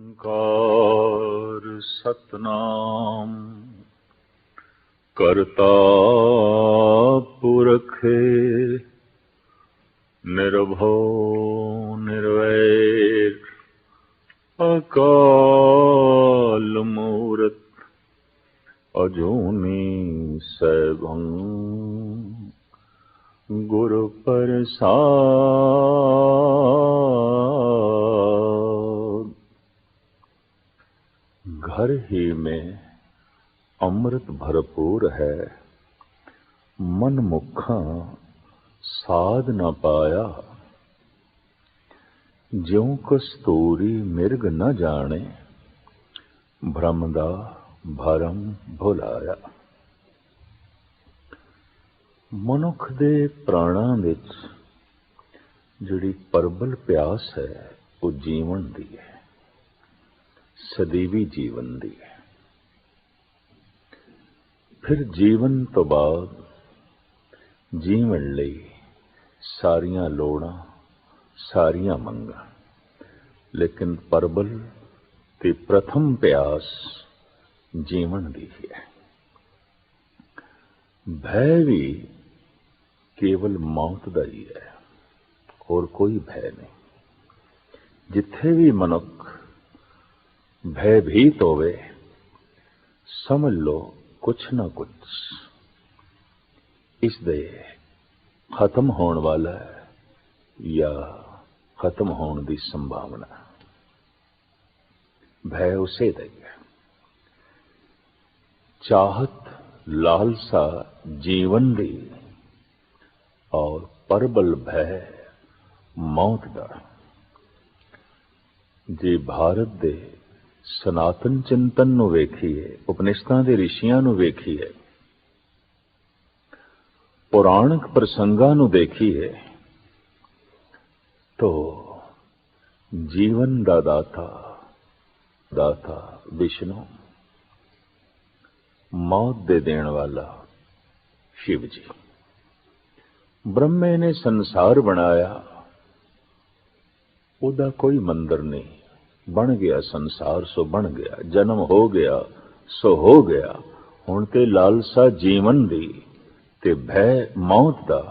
ਓੰਕਾਰ ਸਤਨਾਮ ਕਰਤਾ ਪੁਰਖ ਨਿਰਭਉ ਨਿਰਵੈਰ ਅਕਾਲ ਮੂਰਤ ਅਜੂਨੀ ਸੈਭੰ गुरु प्रसाद। घर ही में अमृत भरपूर है, मन मुखा साध न पाया। ज्यों कस्तूरी मिर्ग न जाने, भ्रम दा भरम भुलाया। ਮਨੁੱਖ ਦੇ ਪ੍ਰਾਣਾਂ ਵਿੱਚ ਜਿਹੜੀ ਪ੍ਰਬਲ ਪਿਆਸ ਹੈ ਉਹ ਜੀਵਨ ਦੀ ਹੈ, ਸਦੀਵੀ ਜੀਵਨ ਦੀ ਹੈ। ਫਿਰ ਜੀਵਨ ਤੋਂ ਬਾਅਦ ਜੀਵਨ ਲਈ ਸਾਰੀਆਂ ਲੋੜਾਂ, ਸਾਰੀਆਂ ਮੰਗਾਂ, ਲੇਕਿਨ ਪ੍ਰਬਲ ਤੇ ਪ੍ਰਥਮ ਪਿਆਸ ਜੀਵਨ ਦੀ ਹੈ। भय भी केवल मौत का ही है, और कोई भय नहीं। जिथे भी मनुख भयभीत होवे, समझ लो कुछ ना कुछ इसदे खत्म होने वाला है या खत्म होने की संभावना। भय उसे दा ही है। चाहत लालसा जीवन दी और परबल भय मौत दा। जे भारत दे सनातन चिंतन नूं वेखीए, उपनिषदां दे ऋषियां नूं वेखीए, पुराणिक प्रसंगां नूं देखीए, तो जीवन दा दाता विष्णु, मौत दे देने वाला शिव जी। ब्रह्मे ने संसार बनाया, उदा कोई मंदिर नहीं, बन गया संसार सो बन गया, जन्म हो गया सो हो गया। हुण ते लालसा जीवन दी ते भय मौत दा,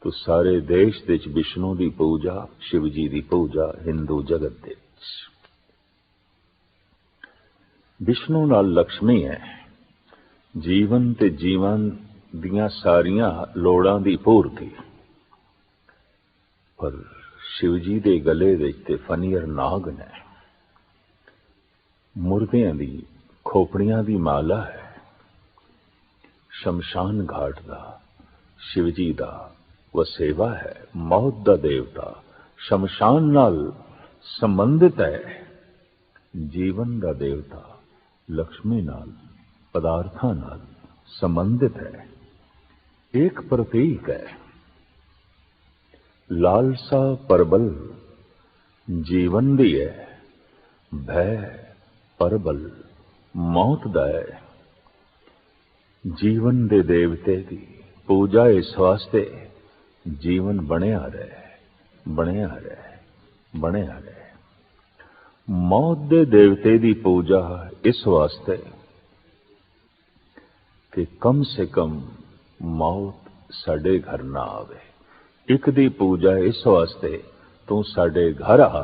तो सारे देश दे विच विष्णु दी पूजा, शिव जी दी पूजा हिंदू जगत दे विच। विष्णु नाल लक्ष्मी है, जीवन ते जीवन दियां सारियां लोड़ां दी पूर्ति। पर शिव जी दे गले विच ते फनीर नाग ने, मुर्दियां दी खोपड़ियां दी माला है। शमशान घाट दा शिव जी दा वसेवा है। मौत दा देवता शमशान नाल संबंधित है। जीवन दा देवता लक्ष्मी नाल, पदार्थां नाल संबंधित है। एक प्रतीक है। लालसा परबल जीवन दी है, भय परबल मौत दा है। जीवन दे देवते दी पूजा इस वास्ते जीवन बनिया रहे, बनिया रहे, बनिया रहे। मौत दे देवते दी पूजा इस वास्ते कि कम से कम मौत साडे घर ना आवे। एक दी पूजा इस वास्ते तू साडे घर आ,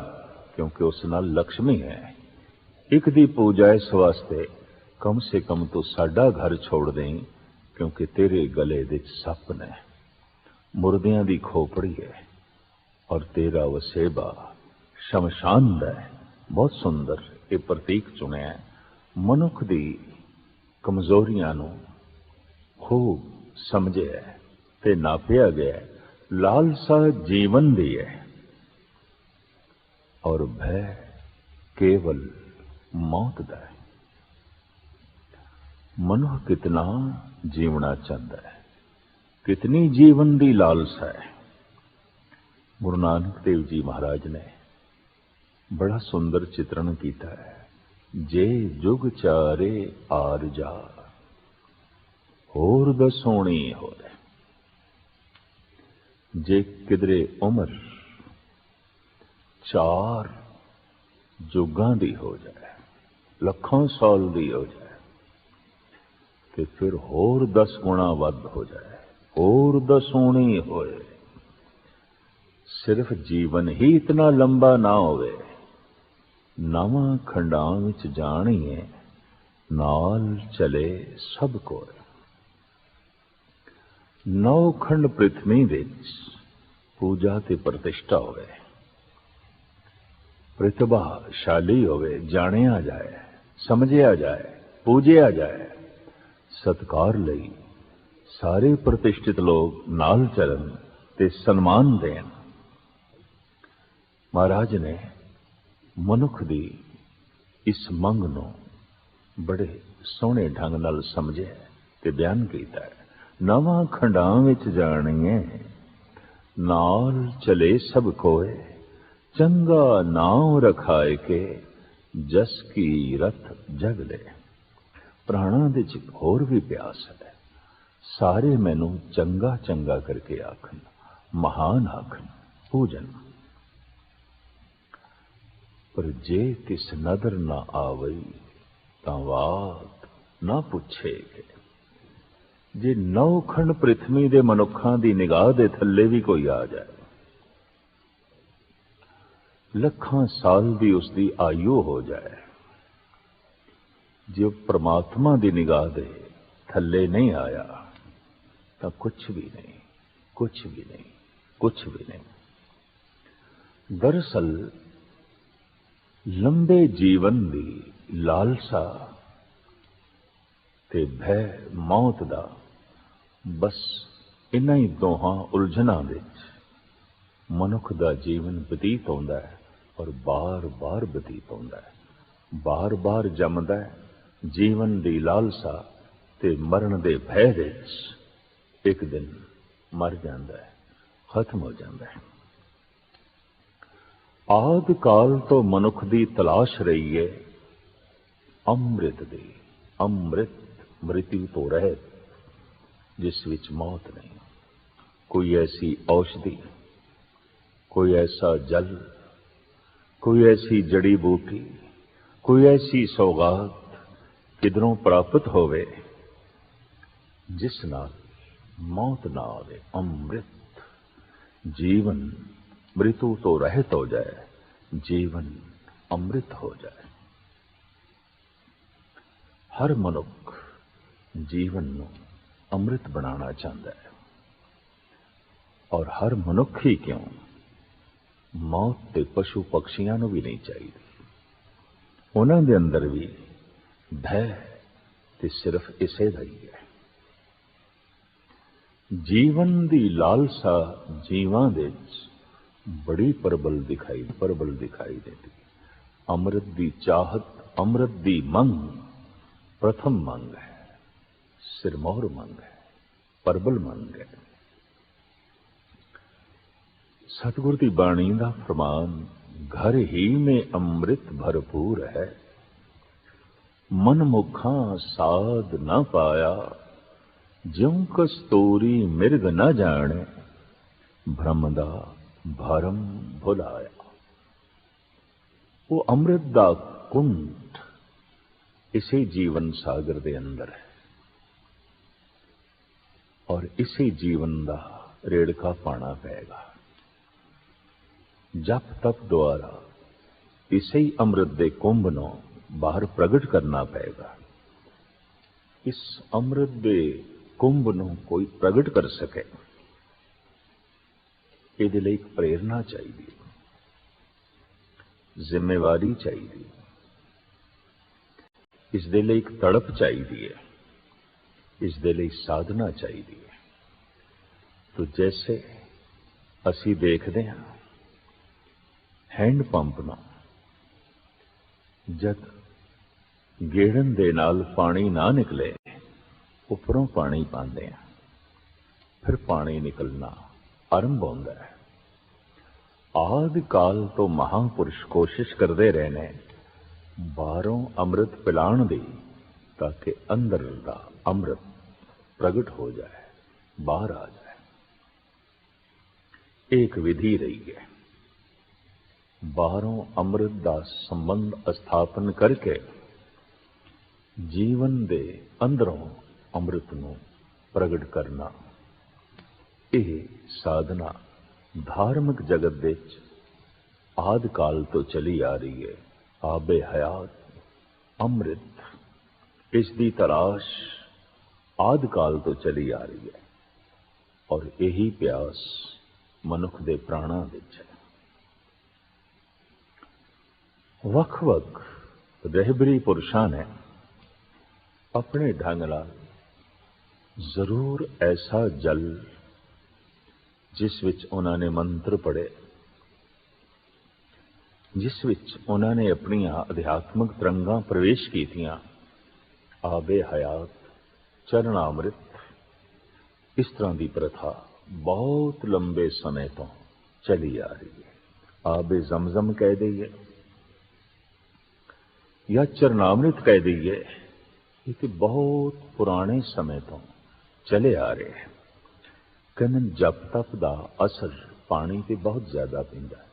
क्योंकि उस नाल लक्ष्मी है। एक दी पूजा इस वास्ते कम से कम तू साडा घर छोड़ दें, क्योंकि तेरे गले विच सप ने, मुर्दियां दी खोपड़ी है, और तेरा वसेबा शमशान दा है। बहुत सुंदर ये प्रतीक चुनिया। मनुख दी कमजोरियां नूं खूब समझिया ते नापिया गया। लालसा जीवन दी है, और भय केवल मौत दा है। मनुख कितना जीवना चाहता है, कितनी जीवन दी लालसा है। गुरु नानक देव जी महाराज ने बड़ा सुंदर चित्रण किया है। जे जुग चारे आर जा, होर दसोणी होए। जे किधरे उम्र 4 जुगां दी हो जाए, लखों साल दी हो जाए, तो फिर होर 10 गुणा वध हो जाए, होर 10 होनी होए, सिर्फ जीवन ही इतना लंबा ना होवे, नवां खंडां विच जाणीए नाल चले सब कोई। 9 खंड पृथ्वी विच पूजा ते प्रतिष्ठा होवे, प्रतिभाशाली होवे, जानिया जाए, समझिया जाए, पूजिया जाए, सत्कार लई सारे प्रतिष्ठित लोग नाल चलन ते सन्मान देन। महाराज ने मनुख दी इस मंग नूं बड़े सोहणे ढंग नाल समझिया ते बयान कीता है। नवां खंडां विच जाणीए नाल चले सब कोए, चंगा नाम रखाए के जस की रथ जग ले। प्राणा दे च होर भी प्यास है, सारे मैनू चंगा चंगा करके आखन, महान आखन, पूजन। पर जे तिस नदर ना आवई तां वात ना पुछे के। जे 9 खंड पृथ्वी दे मनुखां दी निगाह दे थल्ले भी कोई आ जाए, लखां साल दी उसदी आयु हो जाए, जो परमात्मा दी निगाह दे थल्ले नहीं आया तो कुछ भी नहीं, कुछ भी नहीं, कुछ भी नहीं। दरअसल लंबे जीवन दी लालसा ते भय मौत दा बस इन्हां ही दोहां उलझनां विच मनुख दा जीवन बतीत होंदा है, और बार बार बतीत होंदा है, बार बार जमदा है। जीवन दी लालसा ते मरण दे भय विच एक दिन मर जांदा है, खत्म हो जांदा है। आदि काल तो मनुख दी तलाश रही है अमृत दी, अमृत मृत्यु तो रहत, जिस विच मौत नहीं। कोई ऐसी औषधि, कोई ऐसा जल, कोई ऐसी जड़ी बूटी, कोई ऐसी सौगात किधरों प्राप्त होवे जिस नाल मौत ना आवे। अमृत जीवन मृत्यु तो रहत हो जाए, जीवन अमृत हो जाए। हर मनुख जीवन नूं अमृत बनाना चाहता है, और हर मनुख ही क्यों, मौत ते पशु पक्षियां नूं भी नहीं चाहिए। उन्हां दे अंदर भी भय ते सिर्फ इसे दा ही है। जीवन दी लालसा जीवां दे बड़ी प्रबल दिखाई देती। अमृत दी चाहत, अमृत दी मंग प्रथम मंग है, सिरमौर मंग है, प्रबल मंग है। सतगुर की बाणी का फरमान, घर ही में अमृत भरपूर है, मन मुखा साध न पाया, ज्यों कस्तूरी मिर्ग न जाने, भ्रम दा भरम भुलाया। वो अमृत दा कुंठ इसी जीवन सागर दे अंदर है, और इसी जीवन दा रेड़का पाना पेगा। जप तप द्वारा इसे ही अमृत दे कुंभ नूं बाहर प्रगट करना पेगा। इस अमृत दे कुंभ नूं कोई प्रगट कर सके, इहदे लई एक प्रेरणा चाहिए, जिम्मेवारी चाहिए, इस दे लई एक तड़प चाहिए, इस दे लई साधना चाहिए। तो जैसे असी देखते हैं हैंड पंप ना, जब गेड़न दे नाल पानी ना निकले, उपरों पानी पाते हैं, फिर पानी निकलना आरंभ होता है। आदि काल तो महापुरुष कोशिश करते रहने बाहरों अमृत पिलाण दी, ताकि अंदर दा अमृत प्रगट हो जाए, बाहर आ जाए। एक विधि रही है, बाहरों अमृत दा संबंध स्थापन करके जीवन दे अंदरों अमृत नूं प्रगट करना, यह साधना धार्मिक जगत दे आदि काल तो चली आ रही है। आबे हयात अमृत, इसकी तलाश आदि काल तो चली आ रही है और यही प्यास मनुख दे प्राणां विच है। वख-वख रहबरी पुरुषां ने अपने ढंग नाल जरूर ऐसा जल जिस विच उन्होंने मंत्र पढ़े, जिस विच उन्होंने अपनी अध्यात्मक तरंगां प्रवेश कीतियां, आबे हयात चरणामृत, इस तरह की प्रथा बहुत लंबे समय तो चली आ रही है। आबे जमजम कह दईए या चरणामृत कह दईए, ये तो बहुत पुराने समय तो चले आ रहे हैं। कहने जप तप का असर पानी ते बहुत ज्यादा पैंदा है।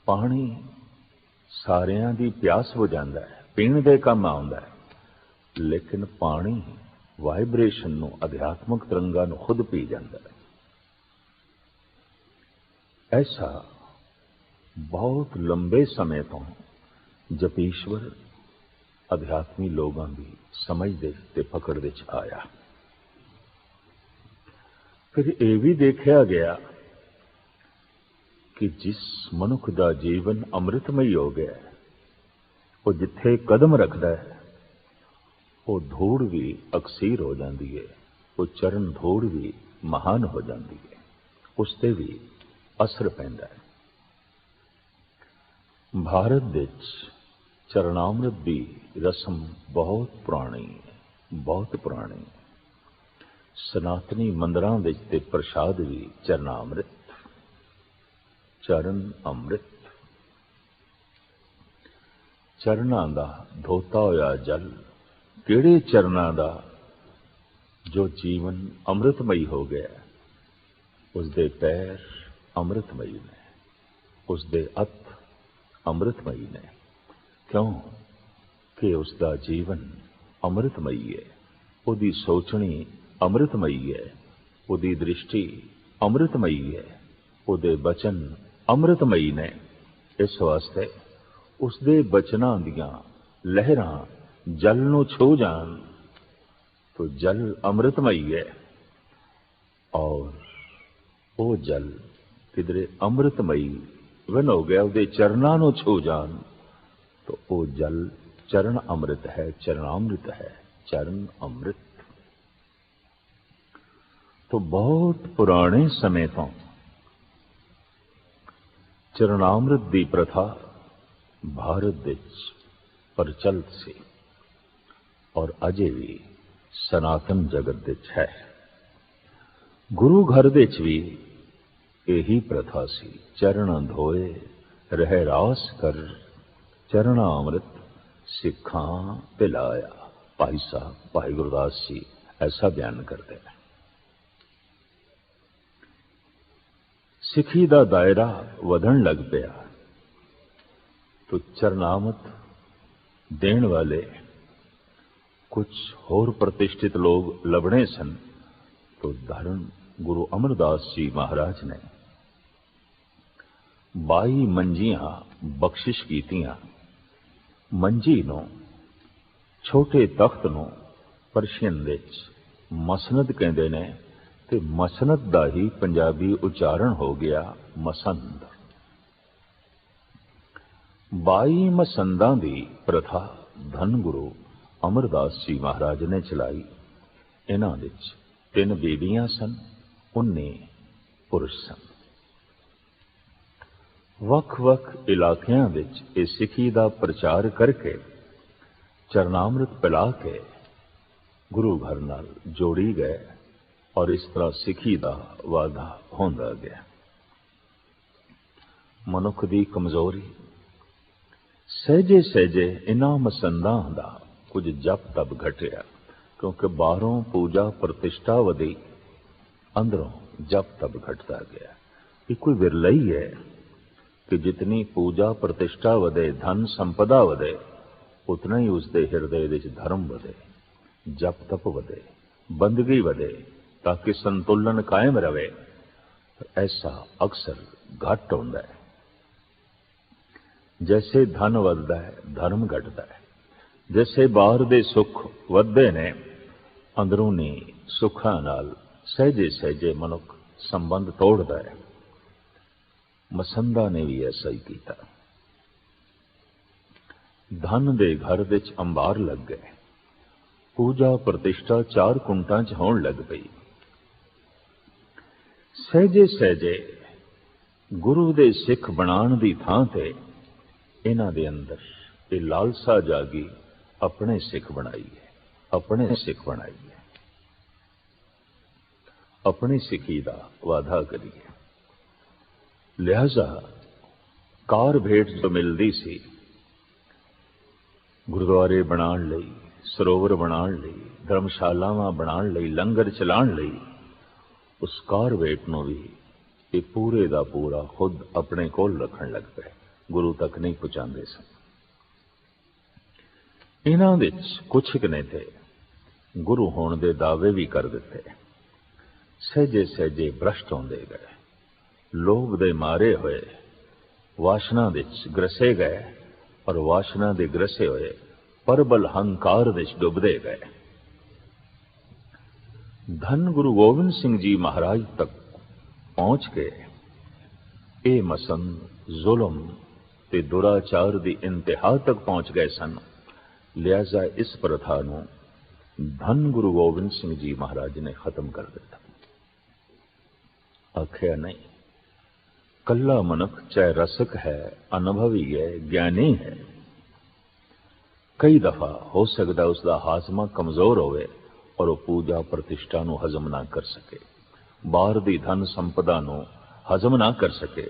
पानी सारियां दी प्यास बुझांदा है, पीण दे काम आउंदा है, लेकिन पानी वाइब्रेशन नूं, अध्यात्मक तरंगां नूं खुद पी जांदा है। ऐसा बहुत लंबे समय तो जपीश्वर अध्यात्मी लोगों की समझ दे पकड़ दे आया। फिर यह भी देखा गया कि जिस मनुख का जीवन अमृतमयी हो गया है, वो जिथे कदम रखता है वो धूड़ भी अक्सीर हो जाती है, वो चरण धूड़ भी महान हो जाती है, उसते भी असर पैंदा है। भारत विच चरणामृत की रस्म बहुत पुरानी है, बहुत पुरानी है। सनातनी मंदिरां विच ते प्रसाद भी चरणामृत, चरण अमृत, चरणां दा धोता होया जल, किहड़े चरणां दा जो जीवन अमृतमयी हो गया, उसदे पैर अमृतमयी ने, उसदे हथ अमृतमयी ने। क्यों कि उसका जीवन अमृतमयी है, उसकी सोचनी अमृतमयी है, उसकी दृष्टि अमृतमयी है, उसदे बचन अमृतमयी ने। इस वास्ते उसदे बचनां दियां लहरां जल नूं छू जान तो जल अमृतमयी है, और वो जल किधरे अमृतमयी वन हो गया, उसदे चरणां नूं छू जान तो वो जल चरण अमृत है, चरणामृत है, चरण अमृत। तो बहुत पुराने समय तो चरणामृत की प्रथा भारत विच प्रचलित सी और अजे भी सनातन जगत विच है। गुरु घर विच भी यही प्रथा सी। चरण धोए रह रास कर, चरणामृत सिखां पिलाया। भाई साहब भाई गुरदास जी ऐसा बयान करते हैं। सिखी का दायरा वधन लग पिया तो चरणामृत देने वाले कुछ होर प्रतिष्ठित लोग लभने सन। तो धर्म गुरु अमरदास जी महाराज ने 22 मंजियां बख्शिश कीतियां। मंजी नूं छोटे तख्त नूं परशियन विच मसनद कहंदे ने ते मसनद दा ही पंजाबी उच्चारण हो गया मसंद। 22 मसंदां दी प्रथा धन गुरु अमरदास जी महाराज ने चलाई। इन्हां विच 3 बीबियां सन, 19 पुरुष सन। वख-वख इलाकियां विच इह सिखी दा प्रचार करके चरणामृत पिला के गुरु घर नाल जोड़ी गए और इस तरह सिखी दा वाधा होंदा गया। मनुख दी कमजोरी सहजे सहजे इन्हां मसंदां दा कुछ जप तप घटिया, क्योंकि बाहरों पूजा प्रतिष्ठा वधी, अंदरों जप तप घटता गया। ये कोई विरला ही है कि जितनी पूजा प्रतिष्ठा वधे, धन संपदा वधे, उतना ही उसके हिरदे विच धर्म वधे, जप तप वधे, बंदगी वधे, ताकि संतुलन कायम रहे। ऐसा अक्सर घट होता है। जैसे धन वधदा है, धर्म घटदा है। जैसे बाहर दे सुख वधदे ने, अंदरूनी सुखां नाल सहजे सहजे मनुख संबंध तोड़दा है। मसंदा ने भी ऐसा ही किया। धन दे घर विच अंबार लग गए, पूजा प्रतिष्ठा 4 कुंटां च होण लग पई। सहजे सहजे गुरु दे सिख बनाण दी थां ते इन्हां दे अंदर ये लालसा जागी, अपने सिख बनाइए, अपने सिख बनाइए, अपनी सिखी दा वादा करिए। लिहाजा कार भेंट जो मिलती सी, गुरुद्वारे बनाण लई, सरोवर बनाण लई, धर्मशालावां बनाण लई, लंगर चलाण लई, उस कार भेंट नूं भी ये पूरे दा पूरा खुद अपने कोल रखण लग पे, गुरु तक नहीं पहुंचाते सन। इन्हां विच कुछ ने ते गुरु होण दे दावे भी कर दिते। सहजे सहजे भ्रष्ट होंदे गए, लोभ दे मारे हुए वासना विच ग्रसे गए, और वासना दे ग्रसे हुए परबल हंकार विच डुबदे गए। धन गुरु गोबिंद सिंह जी महाराज तक पहुंच के ये मसंद जुल्म ते दुराचार दी इंतहा तक पहुंच गए सन। लिहाजा इस प्रथा नूं धन गुरु गोबिंद सिंह जी महाराज ने खत्म कर दिता। आखिया नहीं, कल्ला मनुख चाहे रसक है, अनुभवी है, ज्ञानी है, कई दफा हो सकता उसका हाजमा कमजोर होवे और वह पूजा प्रतिष्ठा नूं हजम ना कर सके, बाहर दी धन संपदा नूं हजम ना कर सके।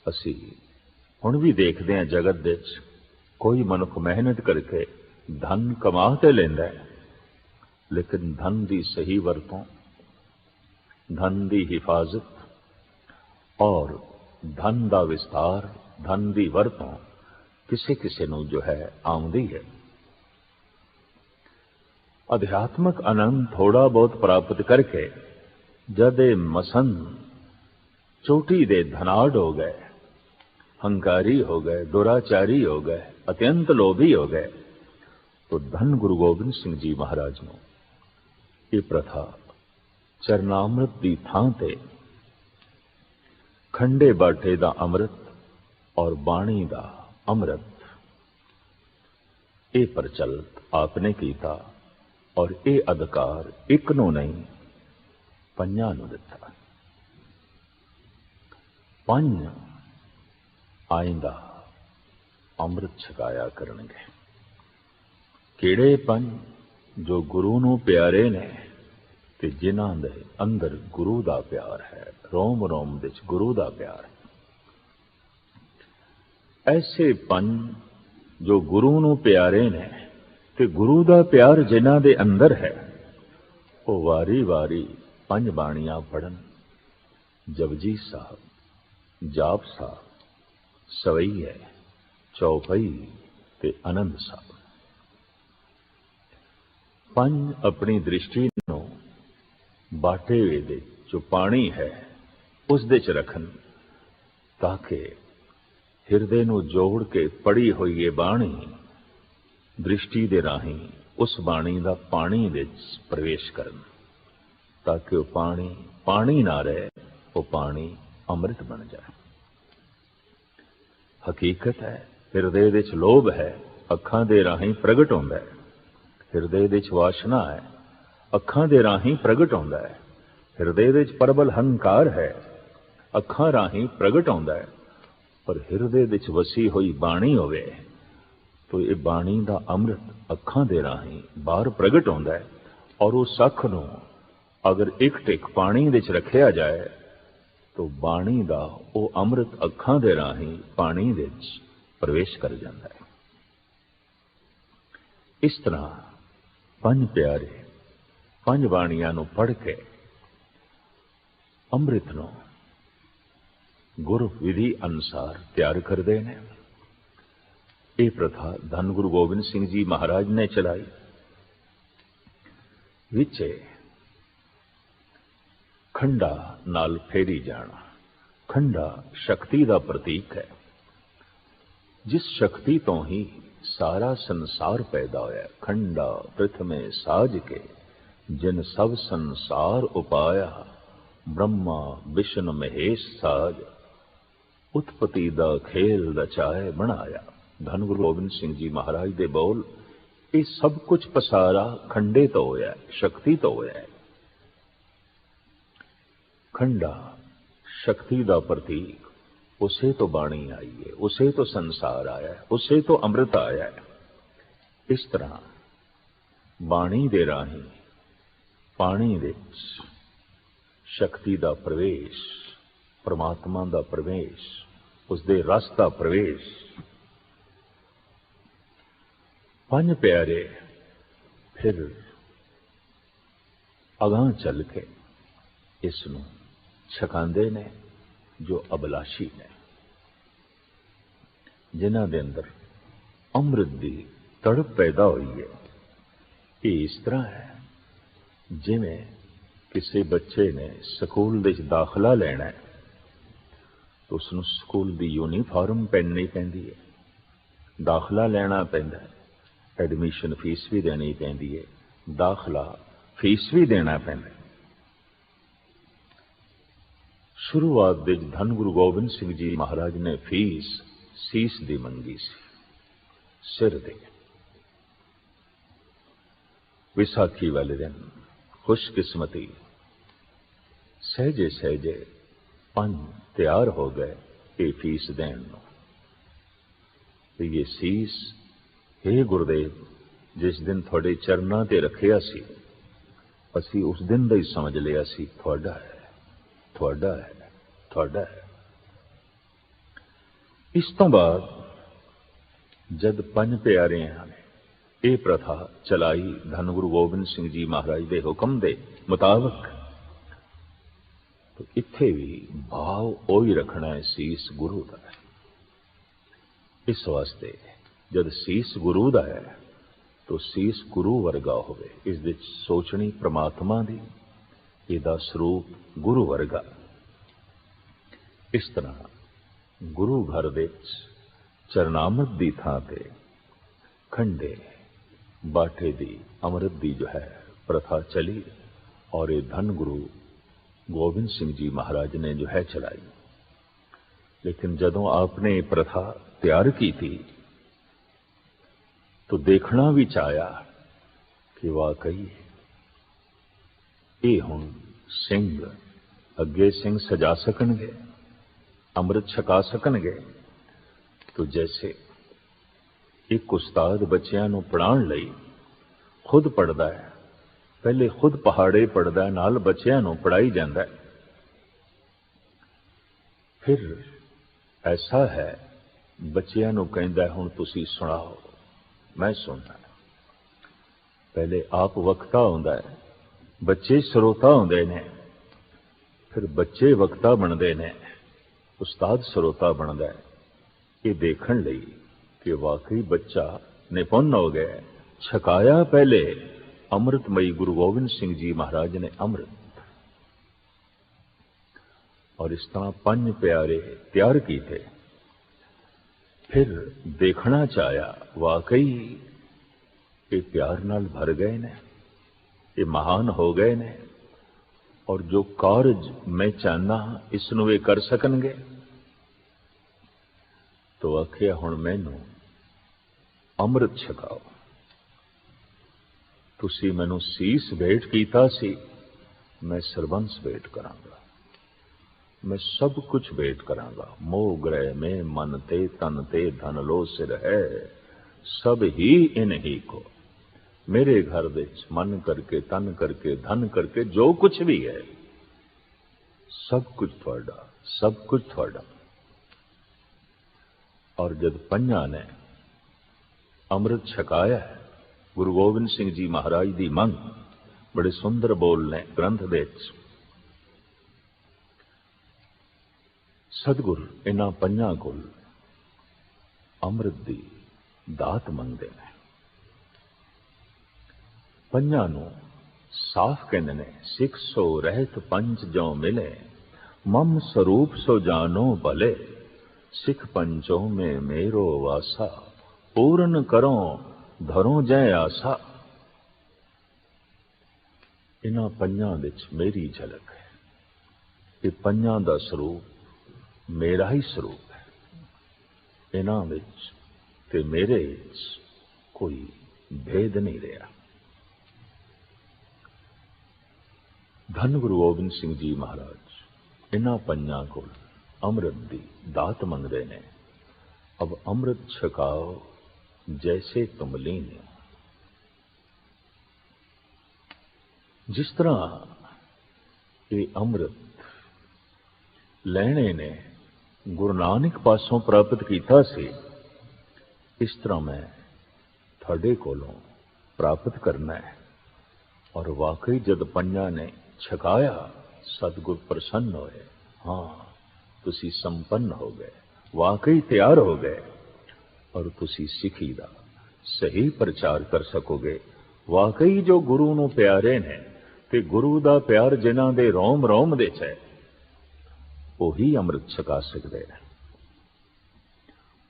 असी हुण भी देखते हैं जगत विच कोई मनुख मेहनत करके धन कमा ते लैंदा है, लेकिन धन की सही वरतों, धन की हिफाजत और धन का विस्तार, धन की वरतों किसे किसे नूं जो है आउंदी है। अध्यात्मक आनंद थोड़ा बहुत प्राप्त करके जद ये मसंद चोटी दे धनाढ़ हो गए, हंकारी हो गए, दुराचारी हो गए, अत्यंत लोभी हो गए, तो धन गुरु गोबिंद सिंह जी महाराज ने ये प्रथा चरनामृत की थां ते खंडे बाटे दा अमृत और बाणी दा अमृत ये प्रचलित आपने किया, और ये अधिकार एक नूं नहीं पंजां नूं दिता। पंज आइंदा अमृत छकाया करनगे। किहड़े पंज? जो गुरु नूं प्यारे ने ते जिन्हां दे अंदर गुरु दा प्यार है, रोम रोम विच गुरु दा प्यार है। ऐसे पंज जो गुरु नूं प्यारे ने ते गुरु दा प्यार जिन्हां दे अंदर है, वो वारी वारी पंज बाणियां पढ़न। जपजी साहब, जाप साहब, सवैया, चौपई ते आनंद साहब। पंज अपनी दृष्टि नूं बाटे दे जो पानी है उस दे च रखन, ताकि हिरदे नूं जोड़ के पढ़ी हुई ये बाणी दृष्टि दे राही उस बाणी दा पानी विच प्रवेश करन, ताकि वह पानी पानी ना रहे, वो पानी अमृत बन जाए। हकीकत है हिरदे विच लोभ है, अखां दे राही प्रगट होंदा है। हिरदे विच वासना है, अखां दे राही प्रगट होंदा है। हिरदे विच परबल हंकार है, अखां राही प्रगट होंदा है। पर हिरदे विच वसी हुई बाणी होवे तो ये बाणी दा अमृत अखां दे राही बाहर प्रगट होंदा है, और उस अख नूं अगर एक टिक पानी विच रखिया जाए तो बाणी दा वो अमृत अखां दे राही पानी विच प्रवेश कर जाता है। इस तरह पंज प्यारे पंज बाणियां नूं पढ़ के अमृत नूं गुर विधि अनुसार तैयार करते हैं। ये प्रथा धन गुरु गोबिंद सिंह जी महाराज ने चलाई। विचे खंडा नाल फेरी जाना। खंडा शक्ति का प्रतीक है। जिस शक्ति तो ही सारा संसार पैदा होया। खंडा प्रथमे साज के जिन सब संसार उपाया। ब्रह्मा विष्णु महेश साज उत्पत्ति दा खेल रचाए बनाया। धन गुरु गोबिंद सिंह जी महाराज दे बोल, ये सब कुछ पसारा खंडे तो होया, शक्ति तो होया। खंडा शक्ति दा प्रतीक। उसे तो बाणी आई है, उसे तो संसार आया है, उसे तो अमृत आया है। इस तरह बाणी दे राही पानी विच शक्ति दा प्रवेश, परमात्मा दा प्रवेश, उसदे रस दा प्रवेश। पंज प्यारे फिर अगां चल के इसनूं छकांदे ने जो अभिलाषी ने, जिन्हां दे अंदर अमृत दी तड़प पैदा हुई है। ये इस तरह है जिवें किसी बच्चे ने स्कूल विच दाखला लेना है तो उसनूं स्कूल दी यूनीफॉर्म पहननी पैंदी है, दाखला लेना पैंदा है, एडमिशन फीस भी देनी पैंदी है, दाखला फीस भी देना पैंदा है। शुरुआत विच धन गुरु गोबिंद सिंह जी महाराज ने फीस सीस दी मंगी सी, सिर दे। विसाखी वाले दिन खुशकिस्मती सहजे सहजे पंज तैयार हो गए ये फीस देन नूं। तो ये सीस, हे गुरुदेव, जिस दिन थोड़े चरनां ते रखिया सी, असी उस दिन दा ही समझ लिया सी थोड़ा है, थोड़ा है, थोड़ा है। इस तो बाद जद पंज प्यारियां ने ये प्रथा चलाई धन गुरु गोबिंद सिंह जी महाराज के हुक्म के मुताबिक, तो इत्थे भी भाव ओही रखना है, सीस गुरु का है। इस वास्ते जद सीस गुरु का है तो सीस गुरु वर्गा होवे, इस विच सोचनी परमात्मा दी, इहदा स्वरूप गुरु वर्गा। इस तरह गुरु घर विच चरनामृत दी थां ते खंडे बाटे दी अमृत दी जो है प्रथा चली और ये धन गुरु गोबिंद सिंह जी महाराज ने जो है चलाई। लेकिन जदों आपने ये प्रथा तैयार की थी तो देखना भी चाया कि वाकई ये हुण सिंह अगे सिंह सजा सकणगे, अमृत छका सकणगे। तो जैसे एक उस्ताद बच्चियां नूं पढ़ाउण लई खुद पढ़दा है, पहले खुद पहाड़े पढ़दा है, नाल बच्चियां नूं पढ़ाई जांदा है। फिर ऐसा है बच्चियां नूं कहंदा है हुण तुसीं सुणाओ, मैं सुनना। पहले आप वक्ता हुंदा है, बच्चे श्रोता हुंदे ने, फिर बच्चे वक्ता बनदे ने, उस्ताद श्रोता बनदा है। ये देखण लई कि वाकई बच्चा निपुण हो गया, छकाया पहले अमृतमयी गुरु गोबिंद सिंह जी महाराज ने अमृत। और इस तरह पंज प्यारे तैयार किए थे। फिर देखना चाहा वाकई ये प्यार नाल भर गए ने, ये महान हो गए ने, और जो कार्य मैं चाहना इसनूं वे कर सकणगे। तो आखिया हुण मैनूं अमृत छकाओ। तुसीं मैनूं सीस भेंट कीता सी, मैं सरबंस भेंट करांगा, मैं सब कुछ भेंट करांगा। मोह ग्रह में मन ते तन ते धन लो सिर है, सब ही इन ही को। मेरे घर विच मन करके तन करके धन करके जो कुछ भी है सब कुछ थोड़ा, सब कुछ थोड़ा। और जब पंजा ने अमृत छकाया है, गुरु गोबिंद सिंह जी महाराज की मंग बड़े सुंदर बोल ने ग्रंथ विच, सतगुर इन्हां पंजां कोल अमृत दी दात मंगदे ने। पंजां नूं साफ कहंदे ने, सिख सो रहत पंच जो मिले, मम स्वरूप सो जानो भले, सिख पंचों में मेरो वासा, पूर्ण करो धरो जय आसा। इन्हां पंजां विच मेरी झलक है। ये पंजां दा स्वरूप मेरा ही स्वरूप है। इन्हां विच ते मेरे विच कोई भेद नहीं रहा। धन गुरु गोबिंद सिंह जी महाराज इन्हां पंजां कोल अमृत दी दात मंगदे ने। अब अमृत छकाओ जैसे तुम लीन। जिस तरह ये अमृत लैणे ने गुरु नानक पासों प्राप्त किया सी, इस तरह मैं थोड़े कोलों प्राप्त करना है। और वाकई जद पंजां ने छकाया, सतगुर प्रसन्न होए। हाँ, तुसी संपन्न हो गए, वाकई तैयार हो गए, और तुसी सिखी दा सही प्रचार कर सकोगे। वाकई जो गुरु नूं प्यारे ने ते गुरु दा प्यार जिन्हां दे रोम रोम दे च है, ओही अमृत छका सकदे ने,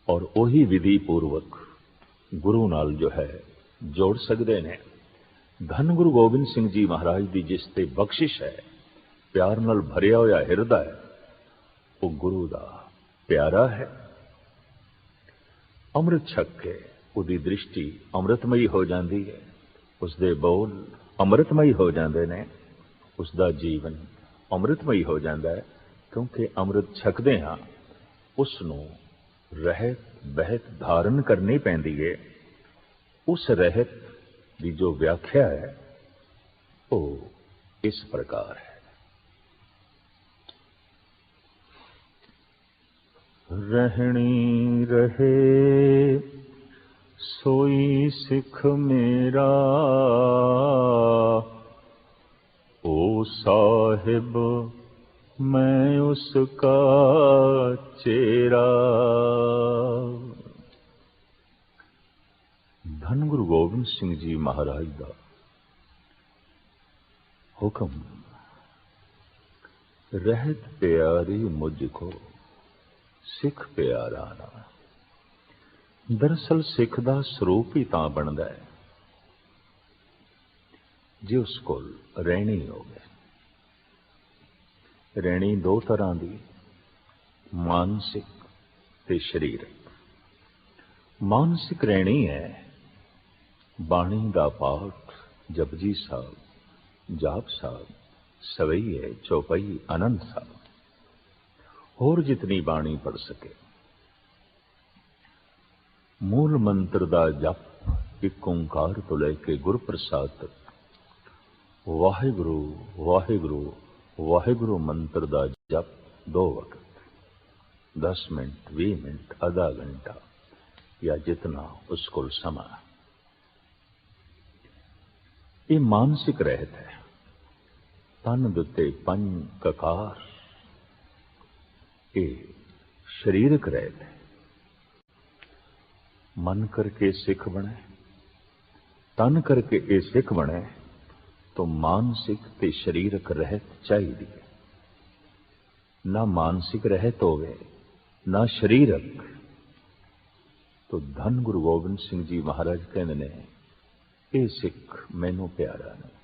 और ओही विधि पूर्वक गुरु नाल जो है जोड़ सकदे ने। धन गुरु गोबिंद सिंह जी महाराज दी जिस ते बख्शिश है, प्यार नाल भरिया होया हिरदा है, वो गुरु दा प्यारा है। अमृत छक के उदी दृष्टि अमृतमयी हो जाती है, उसदे बोल अमृतमयी हो जाते हैं, उसका जीवन अमृतमयी हो जाता है। क्योंकि अमृत छकदे हाँ उसनों रहत बहत धारण करनी पैंदी है। उस रहत की जो व्याख्या है वो इस प्रकार है। रहनी रहे सोई सिख मेरा, ओ साहिब मैं उसका चेरा। धन गुरु गोबिंद सिंह जी महाराज का हुक्म, रहत प्यारी मुझको सिख प्यारा ना। दरअसल सिख का स्वरूप ही तां बनता है जे उस कोल रहनी होवे। रहनी दो तरह की, मानसिक ते शरीरक। मानसिक रहनी है बाणी का पाठ, जपजी साहब, जाप साहब, सवैये, चौपाई, आनंद साहब, और जितनी बाणी पढ़ सके। मूल मंत्र का जप एक ओंकार तो लैके गुर प्रसाद तक, वाहिगुरु वाहिगुरु वाहिगुरु मंत्र का जप 2 वक्त, 10 मिनट, 20 मिनट, आधा घंटा या जितना उसको समा। ये मानसिक रहत है। तन दुते पंज ककार, ये शरीरक रहत है। मन करके सिख बने, तन करके ये सिख बने, तो मानसिक ते शरीरक रहत चाहिए। ना मानसिक रहत होवे ना शरीरक, तो धन गुरु गोबिंद सिंह जी महाराज कहते ने, ये सिख मैनू प्यारा नहीं।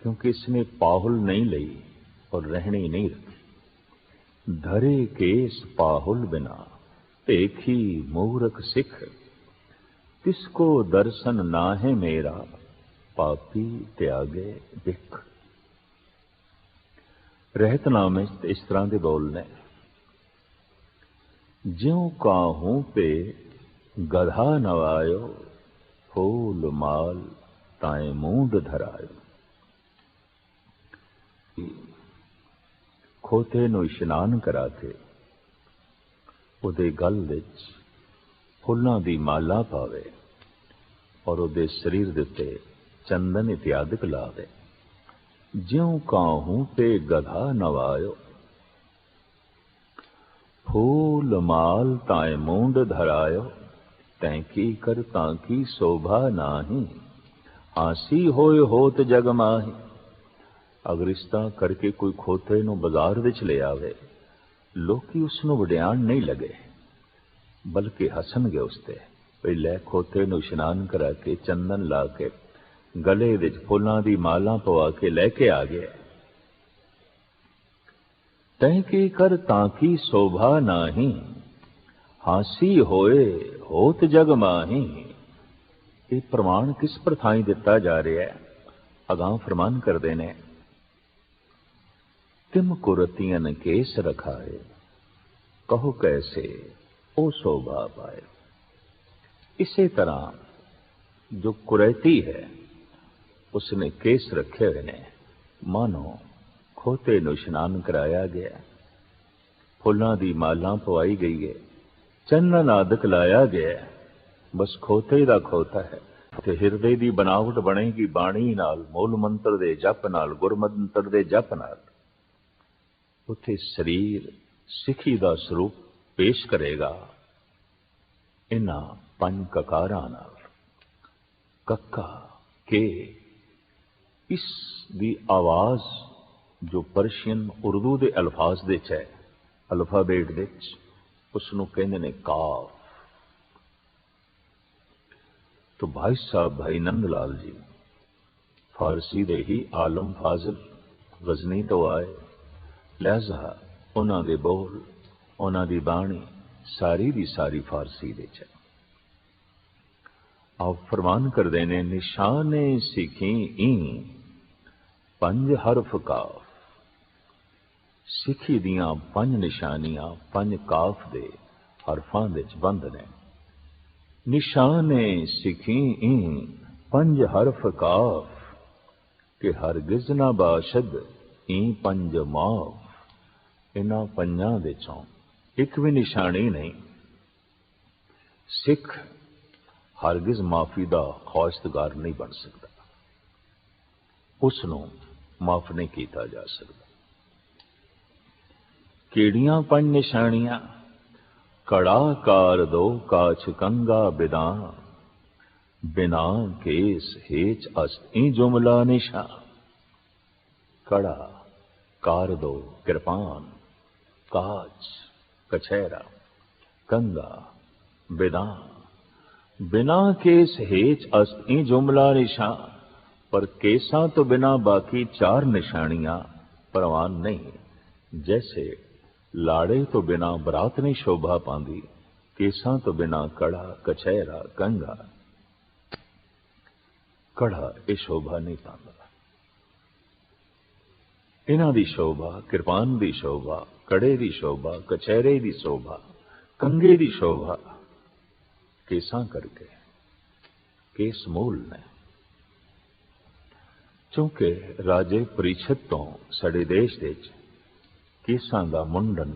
क्योंकि इसने पाहुल नहीं लई और रहनी नहीं रखी। धरे केस पाहुल बिना देखी मूरख सिख, तिसको दर्शन ना है मेरा पापी त्यागे बिख। रहतनामे इस तरह के बोलने, ज्यों काहूं पे गधा नवायो, फूल माल ताए मूंड धरायो। खोते नूं इशनान करा के उहदे गल विच फुल्लां दी माला पावे और उहदे शरीर दे उत्ते चंदन इत्यादिक लावे। ज्यों काहूं पे गधा नवायो, फूल माल ताए मूंड धरायो, तैंकी कर तांकी शोभा नाही, हासी होए होत जग माही। अगर इस तरह करके कोई खोते नूं बाजार विच ले आवे, लोकी उसनूं वडियाण नहीं लगे, बल्कि हसणगे उसते। भई लै खोते नूं इशनान करा के चंदन ला के गले विच फुल्लां दी मालां पवा के लैके आ गया। तैंकी कर तांकी शोभा नाही, हासी होए होत जग माही। ये प्रमाण किस पर थाई दिता जा रहा है? अगां फरमान करते ने, तिम कुरतियन केस रखाए, कहो कैसे ओ शोभा पाए। इसी तरह जो कुरैती है उसने केस रखे हुए ने, मानो खोते नूं इशनान कराया गया, फुल्लां दी मालां पवाई गई है, चंदन आदक लाया गया, बस खोते दा खोता है। ते हिरदे दी बनावट बनेगी बाणी नाल, मूल मंत्र दे जप नाल, गुरमंत्र दे जप नाल। उत्थे शरीर सिखी दा स्वरूप पेश करेगा इन्हां पंज ककारां नाल। कक्का के, इस दी आवाज जो पर्शियन उर्दू दे अल्फाज विच है, अल्फाबेट विच उसनूं कहंदे ने काफ। तो भाई साहब भाई नंद लाल जी फारसी दे ही आलम फाजिल गजनी तो आए, लिहाजा उन्हां दे बोल, उन्हां दी बाणी सारी दी सारी फारसी विच है। आप फरमान करदे ने, निशाने सिखी ई पंज हरफ काफ। सिखी दियां पंज निशानियां पंज काफ दे हरफां विच बंद ने। निशाने सिखी ई पंज हरफ काफ, कि हरगिज ना बाशद ई पंज माफ। इन्हां पंजां विचों एक भी निशानी नहीं। सिख हरगिज माफी दा ख्वाहिशगार नहीं बन सकता, उसनूं माफ नहीं किया जा सकता। केड़ियां पंज निशानियां? कड़ा कार दो काछ कंगा बिदा, बिना केस हेच अस्त ई जुमला निशा। कड़ा, कार दो कृपान, काच कछैरा, कंगा बिदा, बिना केस हेच अस्त ई जुमला निशा। पर केसां तो बिना बाकी चार निशानियां परवान नहीं। जैसे लाड़े तो बिना बरात नहीं शोभा पांदी, केसां तो बिना कड़ा कछैरा कंगा। कड़ा ये शोभा नहीं पांदा। इन्हां दी शोभा, कृपान दी शोभा, कड़े दी शोभा, कछैरे दी शोभा, कंगे दी शोभा केसां करके, केस मूल ने। क्योंकि राजे परीक्षित तो साडे देश विच केसां दा मुंडन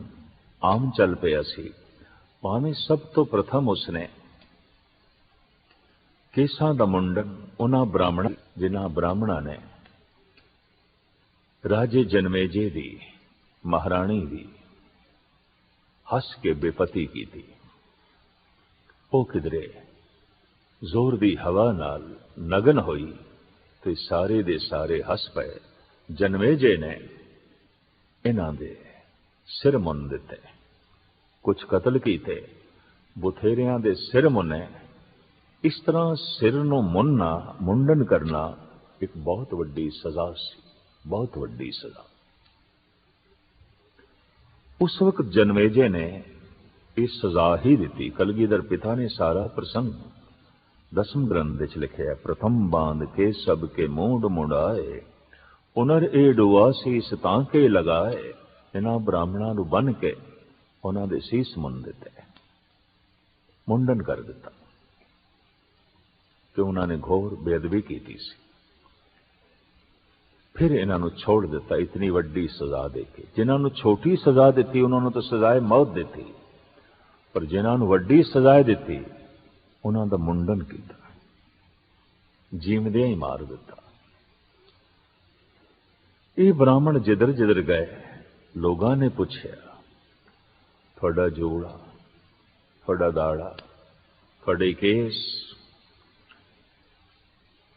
आम चल पिया सी। भावें सब तो प्रथम उसने केसां दा मुंडन उन्हां ब्राह्मण, जिन्हां ब्राह्मणां ने राजे जनमेजे दी महाराणी दी हस के बेपती की थी। वो किधरे जोर दी हवा नाल नगन होई तो सारे दे सारे हस पे। जनमेजे ने इन्हां दे सिर मुन दिते, कुछ कतल कीते, बुथेरियां दे सिर मुने। इस तरह सिर नूं मुनना, मुंडन करना एक बहुत वड्डी सजा सी, बहुत वड्डी सजा। उस वक्त जनमेजे ने इस सजा ही दी। कलगीधर पिता ने सारा प्रसंग 10वें ग्रंथ विच लिखिया। प्रथम बांध के सब के मूंड मुंडाए, उनर ए डुआ सीस तांके लगाए। इन्हां ब्राह्मणां नूं बन के उन्हां दे सीस मुन दिते, मुंडन कर दिता कि उन्हां ने घोर बेअदबी की सी। फिर इन्हां नूं छोड़ दिता इतनी वड्डी सजा देके। जिन्हां नूं छोटी सजा दी उन्हां नूं तो सजाए मौत दी, पर जिन्हां नूं वड्डी सजाए दी उन्हां दा मुंडन किया, जीवदियां ही मार दिता। ये ब्राह्मण जिधर जिधर गए लोगों ने पूछा, थोड़ा जोड़ा, थोड़ा दाड़ा, थोड़े केस।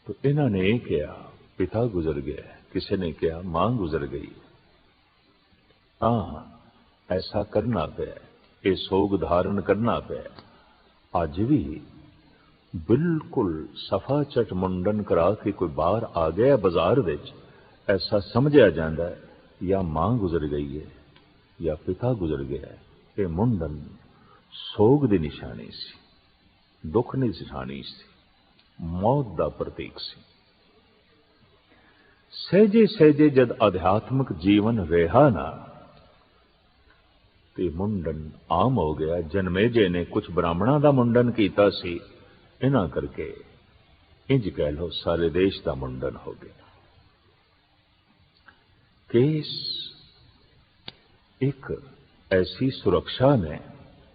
तो इन्होंने ये कहा पिता गुजर गया, किसी ने कहा मां गुजर गई। हाँ, ऐसा करना पे, ये सोग धारण करना पे। अज भी बिल्कुल सफा चट मुंडन करा के कोई बाहर आ गया बाजार विच, ऐसा समझा जाता है या मां गुजर गई है या पिता गुजर गया है। ये मुंडन सोग की निशानी सी, दुख की निशानी सी, मौत का प्रतीक सी। सहजे सहजे जद अध्यात्मक जीवन रहा ना, तो मुंडन आम हो गया। जन्मेजे ने कुछ ब्राह्मणों का मुंडन किया सी, इन्हां करके इंज कह लो सारे देश का मुंडन हो गया। केस एक ऐसी सुरक्षा ने,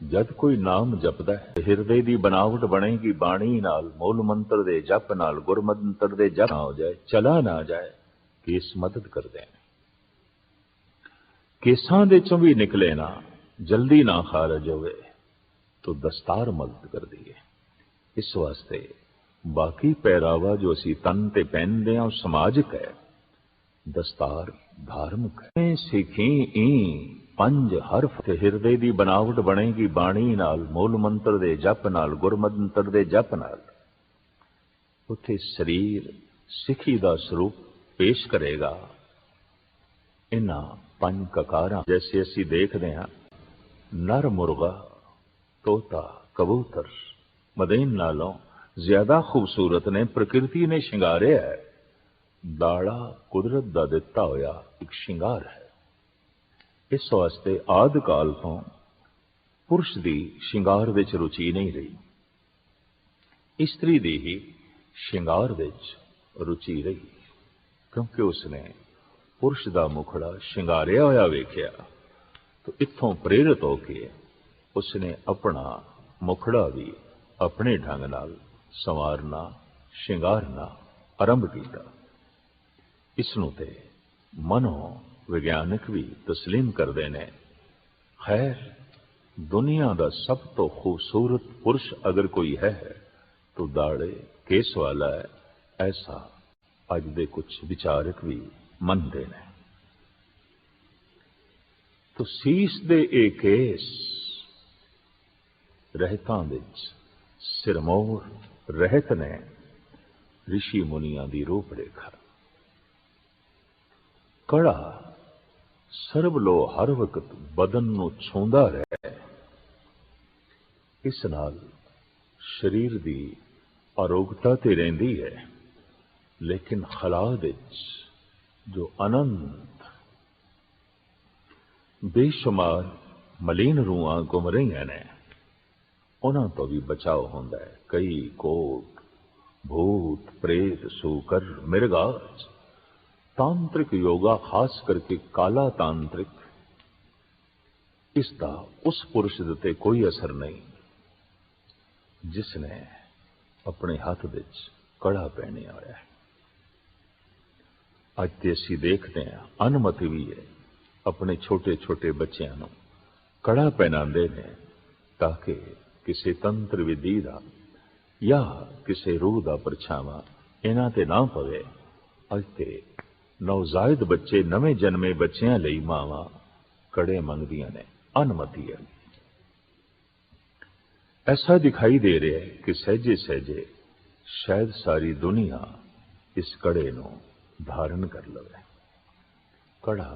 जद कोई नाम जपदा है हिरदे की बनावट बनेगी बाणी नाल, मूल मंत्र दे जप नाल, गुरमंत्र दे जप ना हो जाए, चला ना जाए, केस मदद कर दें। केसां दे चों भी निकले ना, जल्दी ना खारज होवे, तो दस्तार मदद कर दी है। इस वास्ते बाकी पहरावा जो असी तन ते पहनते हैं समाजिक है, दस्तार धार्मिक है। सिखी ई पंज हरफ हिरदे की बनावट बनेगी बाणी नाल, मूल मंत्र दे जप नाल, गुरमंत्र दे जप नाल। उत्थे शरीर सिखी का स्वरूप पेश करेगा। इन्हां पंज ककारां जैसे असी देखते हैं, नर मुर्गा, तोता, कबूतर मदीन नालों ज्यादा खूबसूरत ने, प्रकृति ने शिंगारिया है। दाड़ा कुदरत का दिता होया एक शिंगार है। इस वास्ते आदि काल तो पुरुष की शिंगार विच रुचि नहीं रही, स्त्री की ही शिंगार विच रुचि रही, क्योंकि उसने पुरुष का मुखड़ा शिंगारिया होया वेख्या। तो इत्थों प्रेरित होके उसने अपना मुखड़ा भी अपने ढंग नाल संवारना, शिंगारना आरंभ किया। इसनूं ते मनो विज्ञानिक भी तस्लीम करते हैं। खैर, दुनिया का सब तो खूबसूरत पुरुष अगर कोई है तो दाड़े केस वाला है, ऐसा अज दे कुछ विचारक भी मनते हैं। तो सीस दे ए केस रहतां विच सिरमौर रहत ने ऋषि मुनिया की रूप रेखा। कड़ा सर्ब लो हर वक्त बदन नूं छूंदा रहे, इस नाल शरीर की अरोगता तो रहिंदी है, लेकिन खला विच जो अनंत बेशुमार मलीन रूहां घुम रही ने, उन्हां तो भी बचाव होंदा है। कई कोट भूत प्रेत सूकर मिर्गाज, तांत्रिक योगा खास करके काला तांत्रिक, इसका उस पुरुष ते कोई असर नहीं जिसने अपने हाथ विच कड़ा पहने होया है। अज ते असीं देखते हैं अनुमति भी है, अपने छोटे छोटे बच्चों को कड़ा पहनाते हैं ताकि किसी तंत्र विधि का या किसी रूह का परछावा इन्हां ते ना पवे। अज ते नवजायद बच्चे, नवे जन्मे बच्चों लई मावां कड़े मंगदियां ने, अनुमति है। ऐसा दिखाई दे रहा है कि सहजे सहजे शायद सारी दुनिया इस कड़े नूं धारण कर लवे। कड़ा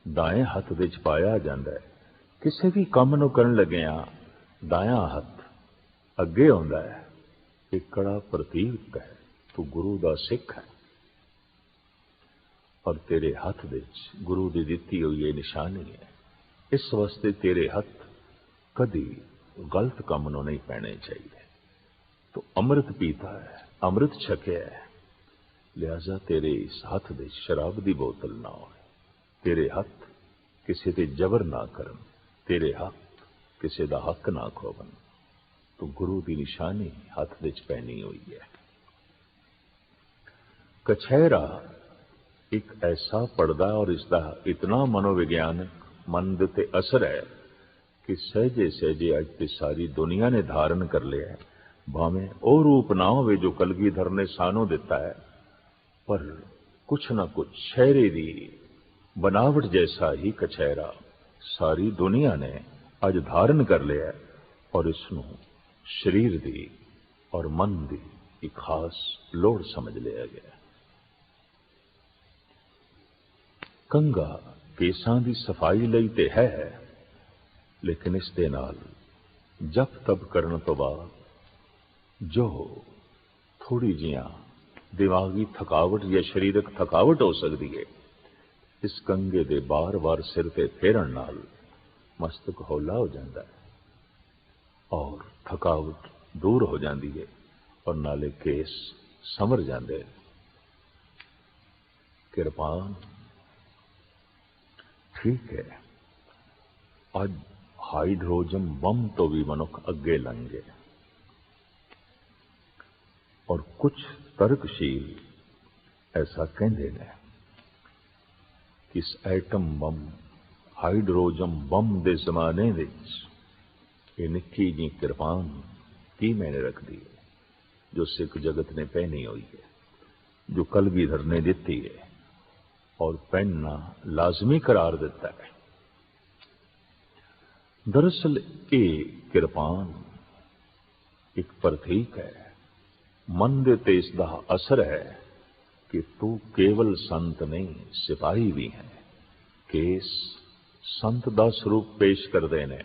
दाएं हथ विच पाया जाता है। किसी भी काम नूं करन लगिया दाया हथ अगे आउंदा है। एक कड़ा प्रतीक है, तू गुरु दा सिख है और तेरे हाथ विच गुरु दी दित्ती हुई ये निशानी है। इस वास्ते तेरे हथ कदी गलत काम नूं नहीं पैने चाहिए। तो अमृत पीता है, अमृत छकिया है, लिहाजा तेरे इस हाथ विच शराब की बोतल ना हो, तेरे हथ किसी ते जबर ना करन, तेरे हथ किसी का हक ना खोवन। तो गुरु की निशानी हाथ विच पहनी हुई है। कछहरा एक ऐसा पड़दा और इसका इतना मनोविज्ञानक मन ते असर है कि सहजे सहजे अज ते सारी दुनिया ने धारण कर लिया है। भावें वो रूप ना होवे जो कलगीधर ने सानों दिता है, पर कुछ ना कुछ शहरे दी बनावट जैसा ही कछहरा सारी दुनिया ने अज धारण कर लिया है और इसनों शरीर दी और मन दी एक खास लोड़ समझ लिया गया। कंगा केसां दी सफाई लई ते है, लेकिन इस दे नाल जप तप करन तो बाद जो थोड़ी जियां दिमागी थकावट या शरीरक थकावट हो सकती है, इस कंगे दे बार बार सिर ते फेरन नाल मस्तक हौला हो जाता है और थकावट दूर हो जाती है और नाले केस समर जाते। किरपान ठीक है, अज हाइड्रोजन बम तो भी मनुख अगे लंघ गए और कुछ तर्कशील ऐसा कहते हैं कि इस एटम बम हाइड्रोजन बम के जमाने ये निक्की जी किरपान की मैंने रख दी है जो सिख जगत ने पहनी हुई है, जो कलगीधर ने दी है और पहनना लाजमी करार देता है। दरअसल ये किरपान एक प्रतीक है, मन दे ते इसदा असर है कि तू केवल संत नहीं सिपाही भी है। केस संत दा स्वरूप पेश करते ने,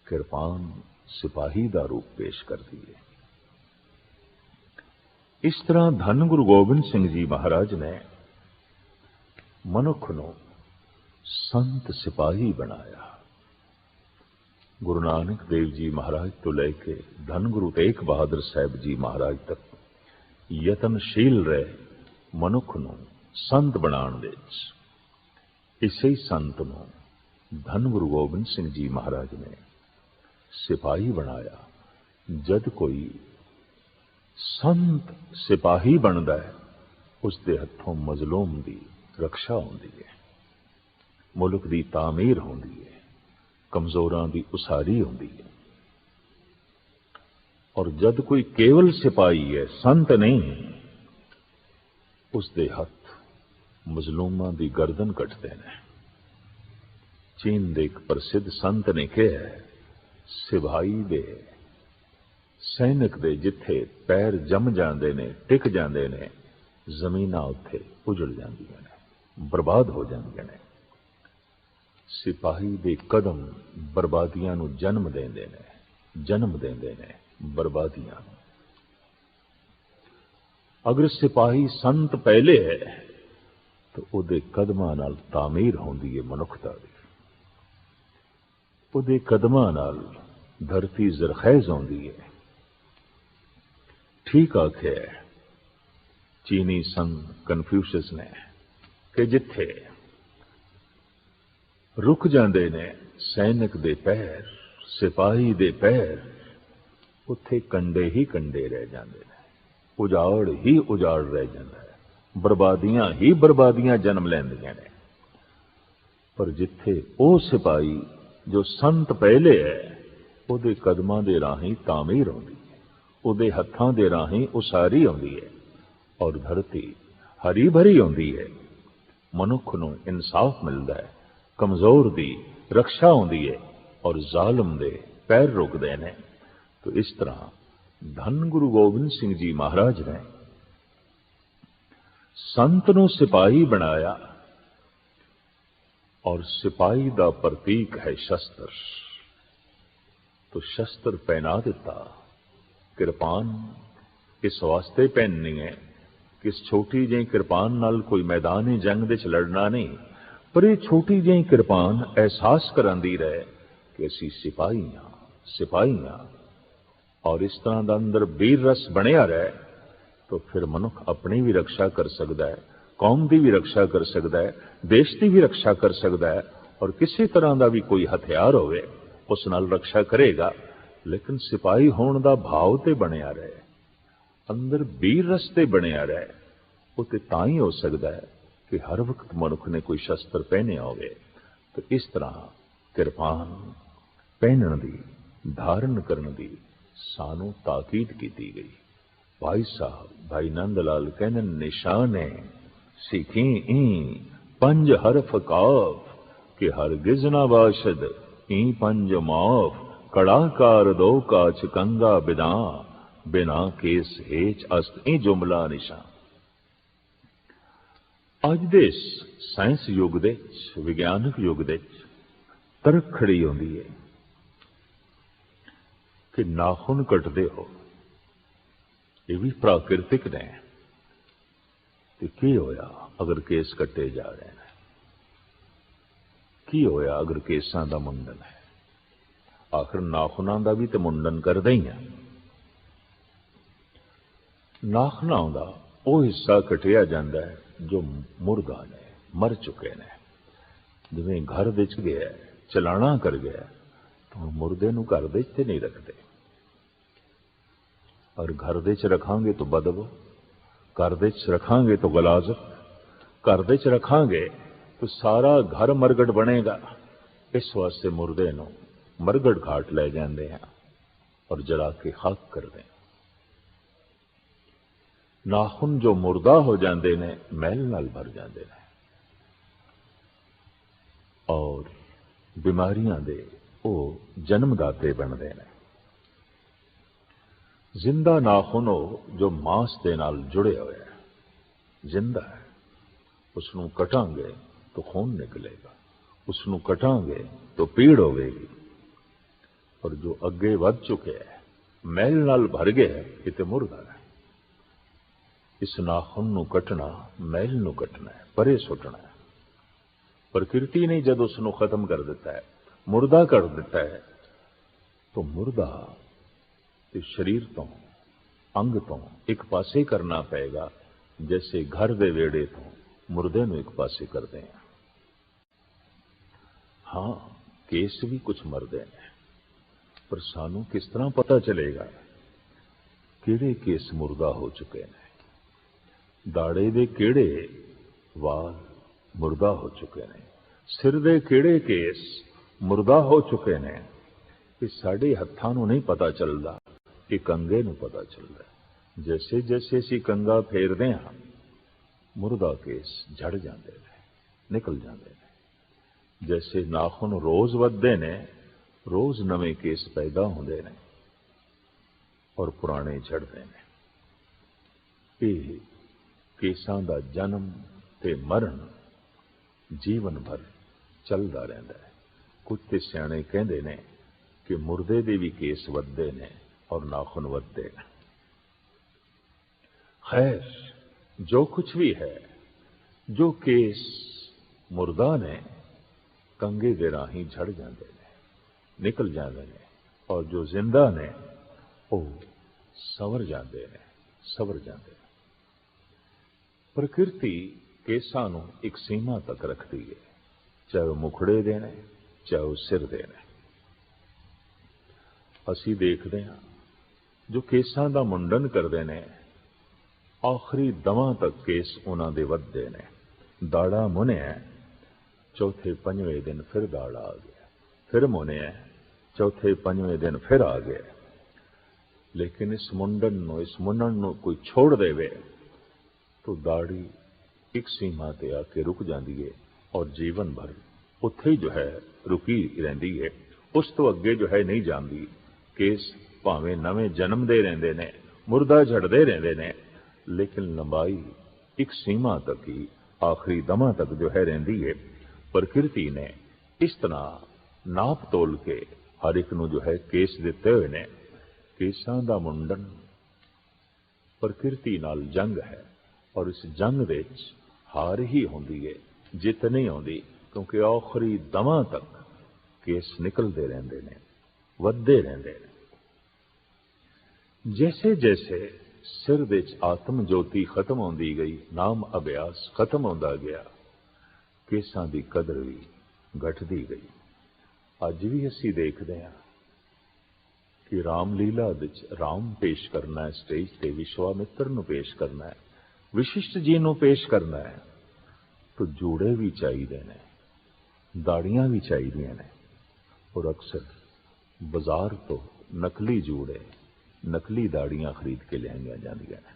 किरपान सिपाही दा रूप पेश करती है। इस तरह धन गुरु गोबिंद सिंह जी महाराज ने मनुख नूं संत सिपाही बनाया। गुरु नानक देव जी महाराज तो लेके धन गुरु तेग बहादुर साहब जी महाराज तक यतनशील रहे मनुख नूं संत बनाने दे। इसे संत नूं धन गुरु गोबिंद सिंह जी महाराज ने सिपाही बनाया। जद कोई संत सिपाही बनता है, उसके हथों मजलूम की रक्षा होती है, मुल्क की तामीर होती है, कमजोरां की उसारी होती है। और जद कोई केवल सिपाही है, संत नहीं, उसके हथ मजलूमां की गर्दन कटते हैं। चीन के एक प्रसिद्ध संत ने कहा है, सिपाही दे सैनिक दे जिथे पैर जम जाते ने टिक जाते ने, जमीन उत्थे उजड़ जांदियां ने, बर्बाद हो जांदियां ने। सिपाही दे कदम बर्बादियां नूं जन्म देंदे ने बर्बादियां। अगर सिपाही संत पहले है तो उहदे कदमां नाल तामीर होंदी है मनुखता दी, उहदे कदमां नाल धरती जरखैज होंदी है। ठीक आख्या चीनी संत कन्फ्यूशस ने कि जिथे रुक जाते ने सैनिक दे पैर, सिपाही दे पैर, उत्थे कंडे ही कंडे रह जाते हैं, उजाड़ ही उजाड़ रह जाता है, बर्बादियां ही बर्बादियां जन्म लैंदियां ने। पर जिथे वो सिपाही जो संत पहले है, उहदे कदमां दे राही तामीर होंदी है, उहदे हत्थां दे राही उसारी होंदी है और धरती हरी भरी होंदी है। मनुख नूं इंसाफ मिलता है, कमजोर दी रक्षा होंदी है और जालिम दे पैर रुकते हैं। तो इस तरह धन गुरु गोबिंद सिंह जी महाराज ने संत नूं सिपाही बनाया और सिपाही दा प्रतीक है शस्त्र। तो शस्त्र पहना दिता। किरपान इस वास्ते पहननी है कि इस छोटी जी किरपान नाल कोई मैदानी जंग दे लड़ना नहीं, पर यह छोटी जी किरपान एहसास करांदी रहे कि असी सिपाही हां और इस तरह का अंदर वीर रस बनिया रहे, तो फिर मनुख अपनी भी रक्षा कर सकता है, कौम की भी रक्षा कर सकता है, देश की भी रक्षा कर सकता है और किसी तरह का भी कोई हथियार होवे उस नाल रक्षा करेगा। लेकिन सिपाही होने का भाव ते बनिया रहे, अंदर वीर रस ते बनिया रहे, वो ते तां ही हो सकता है कि हर वक्त मनुख ने कोई शस्त्र पहने होवे। तो इस तरह किरपान पहनण दी, धारण करन दी सानू ताकीद की गई। भाई साहब भाई नंद लाल कहने निशान है सीखी ई पंज हरफ काफ कि हरगिज ना बाशद ई पंज माफ कड़ाकार दो काच कंगा बिदा बिना केस हेच अस्त ई जुमला निशान। अज दे साइंस युग दे विज्ञानक युग दे तरक खड़ी होंदी है कि नाखून कटते हो ये भी प्राकृतिक ने ते की होया अगर केस कटे जा रहे हैं, की होया अगर केसां दा मुंडन है। आखिर नाखूनां दा भी तो मुंडन करदे ही है। नाखूनां दा वो हिस्सा कटिया जाता है जो मुर्दा ने मर चुके ने। जिवें घर विच गया चलाना कर गया तो मुर्दे नूं घर दे च नहीं रखते, और घर दे च रखांगे तो बदबू, घर दे च रखांगे तो गलाजत, घर दे च रखांगे तो सारा घर मरगट बनेगा। इस वास्ते मुर्दे नूं मरगट घाट ले जाते हैं और जला के खाक करते हैं। नाखून जो मुर्दा हो जाते ने मैल नाल भर जाते हैं और बीमारियां दे वो जन्मदाते बनते हैं। जिंदा नाखून हो जो मांस के नाल जुड़े हुए है, जिंदा है, उसनों कटांगे तो खून निकलेगा, उसनों कटांगे तो पीड़ होगी। और जो अगे वध चुके हैं मैल नाल भर गया ये तो मुर्दा है। इस नाखून नूं कटना मैल नूं कटना है, परे सुटना है। प्रकृति ने जब उसनों खत्म कर दिता है, मुर्दा कर दिता है, तो मुर्दा ते शरीर तो अंग तो एक पासे करना पेगा, जैसे घर दे वेड़े तो मुर्दे नूं एक पासे करते हैं। हाँ केस भी कुछ मरदे हैं, पर सानू किस तरह पता चलेगा किहड़े केस मुर्दा हो चुके हैं। दाड़े दे किहड़े वाल मुर्दा हो चुके हैं, सिर दे किहड़े केस मुर्दा हो चुके हैं। कि साडे हत्थां नूं नहीं पता चलता, कि कंगे नूं पता चलता है। जैसे जैसे असीं कंगा फेरदे हां मुर्दा केस झड़ जाते हैं, निकल जाते हैं। जैसे नाखून रोज वधदे ने रोज नवे केस पैदा होंदे ने और पुराने झड़ते हैं। ये केसां दा जन्म ते मरण जीवन भर चलदा रहिंदा है। कुछ ते सियाणे कहंदे ने कि मुर्दे दे भी केस वधदे ने और नाखून वधदे ने। खैर जो कुछ भी है, जो केस मुर्दा ने कंगे दे राही झड़ जाते हैं, निकल जाते हैं, और जो जिंदा ने वो सवर जाते हैं, सवर जाते हैं। प्रकृति केसां नूं एक सीमा तक रखती है, चाहे वो मुखड़े देने चाहे वो सिर देने। असीं देखते हैं जो केसां दा मुंडन करते हैं आखिरी दमां तक केस उन्हां दे वधदे ने। दाड़ा मुनिया चौथे पंजवें दिन फिर दाड़ा आ गया, फिर मुनिया चौथे पंजवें दिन फिर आ गया। लेकिन इस मुंडन नूं कोई छोड़ देवे तो दाढ़ी एक सीमा ते आके रुक जाती है और जीवन भर उत्थे ही जो है रुकी रहिंदी है, उस तो अगे जो है नहीं जाती। केस भावें नवे जन्म दे रहिंदे ने, मुर्दा झड़दे रहिंदे ने, लेकिन लंबाई एक सीमा तक ही आखिरी दमा तक जो है रहिंदी है। प्रकृति ने इस तरह नाप तोल के हर एक नूं जो है केस दिते हुए ने। केसां दा मुंडन प्रकृति नाल जंग है और इस जंग दे विच हार ही होंदी है, जित नहीं होंदी, क्योंकि आखिरी दमा तक केस निकलते रहंदे ने, वधदे रहंदे ने। जैसे जैसे सिर विच आत्म ज्योति खत्म होंदी गई, नाम अभ्यास खत्म होंदा गया, केसां दी कदर भी घटदी गई। अज भी असीं देखदे हां कि रामलीला विच राम पेश करना है, स्टेज ते विश्वामित्र नूं पेश करना है, विशिष्ट जी नूं पेश करना है, तो जूड़े भी चाहिए ने, दाड़ियां भी चाहिए ने, और अक्सर बाजार तो नकली जूड़े नकली दाड़ियां खरीद के लियाईਆਂ ਜਾਂਦੀਆਂ ਨੇ।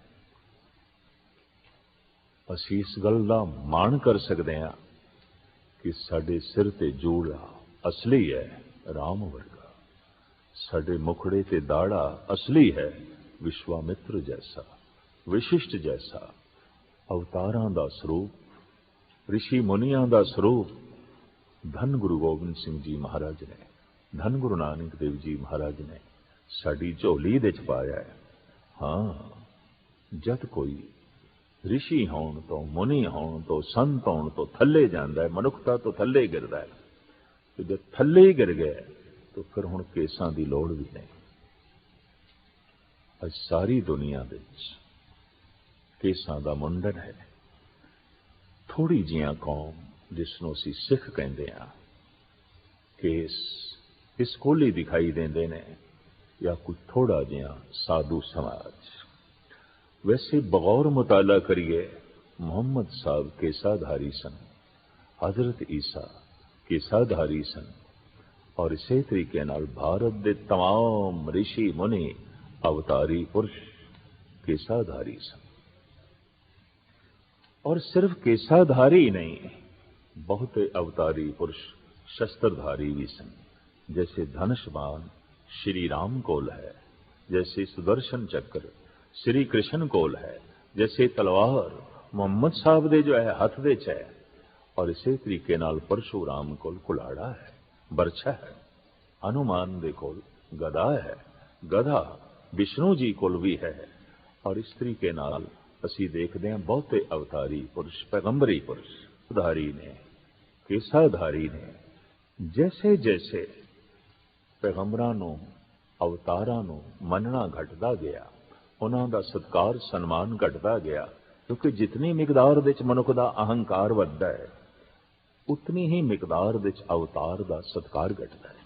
ਅਸੀਂ ਇਸ ਗੱਲ ਦਾ ਮਾਣ ਕਰ ਸਕਦੇ ਹਾਂ कि साडे सिर ते जूड़ा असली है राम वर्गा, साडे मुखड़े ते दाड़ा असली है विश्वामित्र जैसा, विशिष्ट जैसा, अवतारां दा स्वरूप, ऋषि मुनियां दा स्वरूप धन गुरु गोबिंद सिंह जी महाराज ने, धन गुरु नानक देव जी महाराज ने साडी झोली दे च पाया है। हाँ, जद कोई ऋषि होण तो मुनि होण तो संत होण तो थले जांदा है, मनुखता तो थले गिरदा है, तो जब थले ही गिर गए तो फिर हुण केसां दी लोड़ भी नहीं। अज सारी दुनिया विच केसां दा मुंडन है। थोड़ी जिहां कौम जिसनों असीं सिख कहंदे आ, केस इस कोल ही दिखाई देंदे ने या कोई थोड़ा जिहा साधु समाज। वैसे बगौर मुताला करिए मोहम्मद साहब केसाधारी सन, हजरत ईसा केसाधारी सन, और इसे तरीके नाल भारत के तमाम ऋषि मुनि अवतारी पुरुष केसाधारी सन। और सिर्फ केसाधारी ही नहीं, बहुते अवतारी पुरुष शस्त्रधारी भी सन। जैसे धनुष्मान श्री राम कोल है, जैसे सुदर्शन चक्र श्री कृष्ण कोल है, जैसे तलवार मोहम्मद साहब दे जो है हथ दे च है, और इसे तरीके नाल परशुराम कोल कुलाड़ा है, बरछा है, हनुमान दे कोल गदा है, गधा विष्णु जी कोल भी है। और इस तरीके नाल असी देखते हैं बहुते अवतारी पुरुष पैगंबरी पुरुष धारी ने केसाधारी ने जैसे जैसे पैगंबरां नूं अवतारां नूं मनना घटदा गया, उन्हां दा सत्कार सन्मान घटदा गया, क्योंकि जितनी मिकदार दे च मनुख दा अहंकार वधदा है उतनी ही मिकदार दे च अवतार दा सत्कार घटदा है।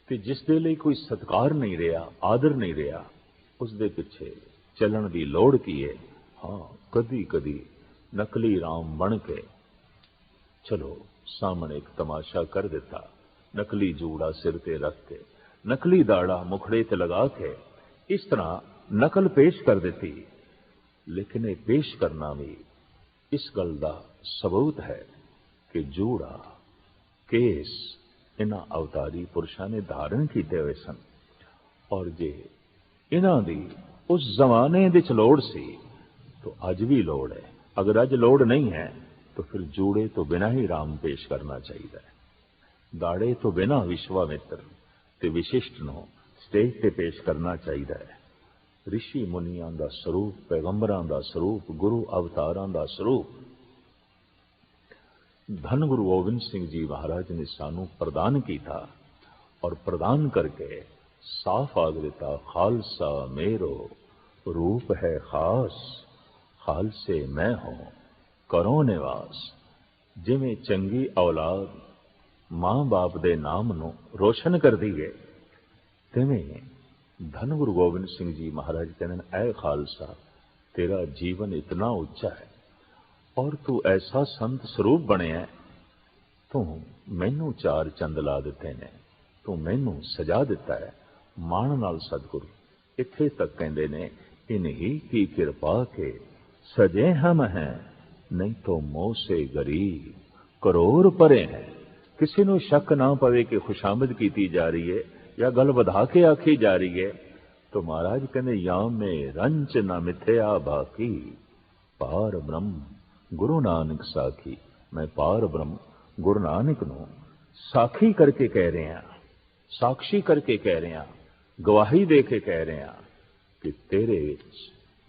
ते जिस दे लई कोई सत्कार नहीं रहा, आदर नहीं रहा, उस दे पिछे चलन दी लोड़ की है। हाँ, कदी कदी नकली राम बन के चलो सामने एक तमाशा कर दिता, नकली जूड़ा सिर ते रख के, नकली दाड़ा मुखड़े ते लगा के इस तरह नकल पेश कर देती। लेकिन ये पेश करना भी इस गल दा सबूत है कि जूड़ा केस इन्हां अवतारी पुरुषां ने धारण कीते हुए सन। और जे इन्हां दी उस जमाने विच लोड़ सी तो अज भी लोड़ है। अगर अज लोड़ नहीं है तो फिर जूड़े तो बिना ही राम पेश करना चाहिए, दाड़े तो बिना विश्वामित्र ते विशिष्ट नूं स्टेज ते पेश करना चाहिए है। ऋषि मुनियां दा स्वरूप, पैगंबरां दा स्वरूप, गुरु अवतारां दा स्वरूप धन गुरु गोबिंद सिंह जी महाराज ने सानू प्रदान किया, और प्रदान करके साफ आग दिता, खालसा मेरो रूप है खास, खालसे मैं हूं करो निवास। जिवें चंगी औलाद मां बाप दे नाम नूं रोशन कर दी है, तिवें धन गुरु गोबिंद सिंह जी महाराज कहने, ऐ खालसा तेरा जीवन इतना उच्चा है और तू ऐसा संत स्वरूप बने है, तू मैनू चार चंद ला दिते ने, तू मैनू सजा दिता है। माण नाल सतगुरु इत्थे तक कहते ने, इन्हीं की कृपा के सजे हम हैं, नहीं तो मोह से गरीब करोड़ परे हैं। किसी नूं शक ना पवे कि खुशामद की जा रही है या गल वधा के आखी जा रही है, तो महाराज कहते, या में रंच न मिथ्या बाकी, पार ब्रह्म गुरु नानक साखी। मैं पार ब्रह्म गुरु नानक नूं साखी करके कह रहे हैं, साक्षी करके कह रहे हैं, गवाही दे के कह रहे हैं कि तेरे विच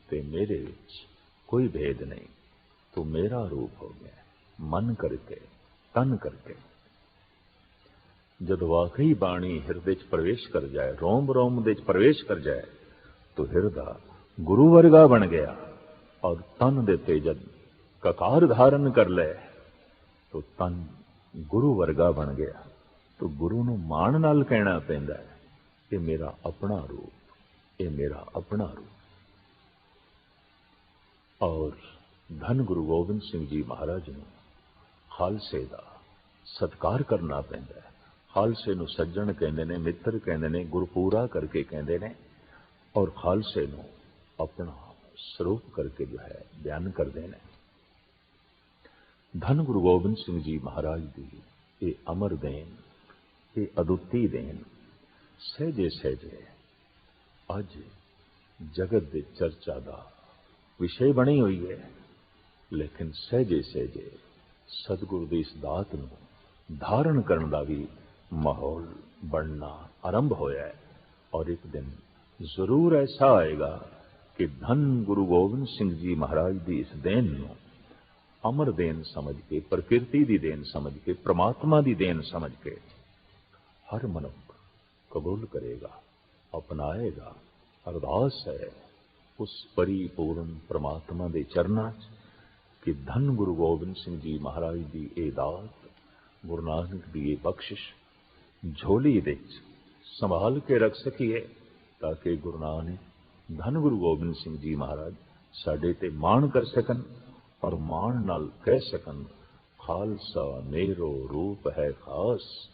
ते मेरे विच कोई भेद नहीं, तू मेरा रूप हो गया मन करके तन करके। जब वाकई बाणी हिरदे च प्रवेश कर जाए, रोम रोम दे च प्रवेश कर जाए, तो हिरदा गुरु वर्गा बन गया, और तन दे ते जब ककार धारण कर ले तो तन गुरु वर्गा बन गया। तो गुरु नूं माण नाल कहना पैंदा है, ये मेरा अपना रूप, ये मेरा अपना रूप। और धन गुरु गोबिंद सिंह जी महाराज ने खालसे दा सत्कार करना पैंदा है। खालसे नूं सज्जण कहंदे ने, मित्र कहंदे ने, गुरपूरा करके कहंदे ने, और खालसे नूं अपना स्वरूप करके जो है बयान करते हैं। धन गुरु गोबिंद सिंह जी महाराज की ये अमर देन, ये अदुੱਤੀ देन सहजे सहजे अज जगत के चर्चा का विषय बनी हुई है। लेकिन सहजे सहजे सतगुरु की इस दात नूं धारण करने का भी माहौल बनना आरंभ होया है। और एक दिन जरूर ऐसा आएगा कि धन गुरु गोबिंद सिंह जी महाराज की इस देन नूं अमर देन समझ के, प्रकृति की देन समझ के, परमात्मा की देन समझ के हर मनुख कबूल करेगा, अपनाएगा। अरदास है उस परिपूर्ण परमात्मा के चरणों कि धन गुरु गोबिंद सिंह जी महाराज की ये दात, गुरु नानक की ये बख्शिश झोली विच संभाल के रख सकीए, ताकि गुरु नानक धन गुरु गोबिंद सिंह जी महाराज साडे ते माण कर सकन और माण नाल कह सकन, खालसा मेरो रूप है खास,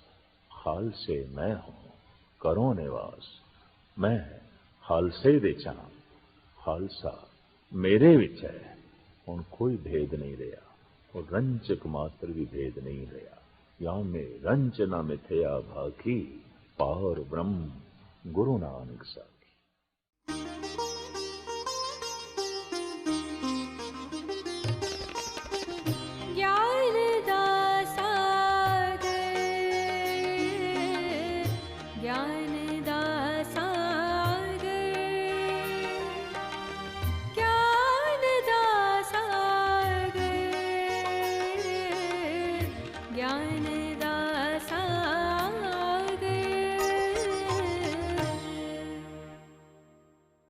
खालसे मैं हूं करो निवास। मैं खालसे दे चा, खालसा मेरे विच है। हुण कोई भेद नहीं रहा, और रंचक मात्र भी भेद नहीं रहा। या में रंच न मिथया भाखी, पार ब्रह्म गुरु नानक सा।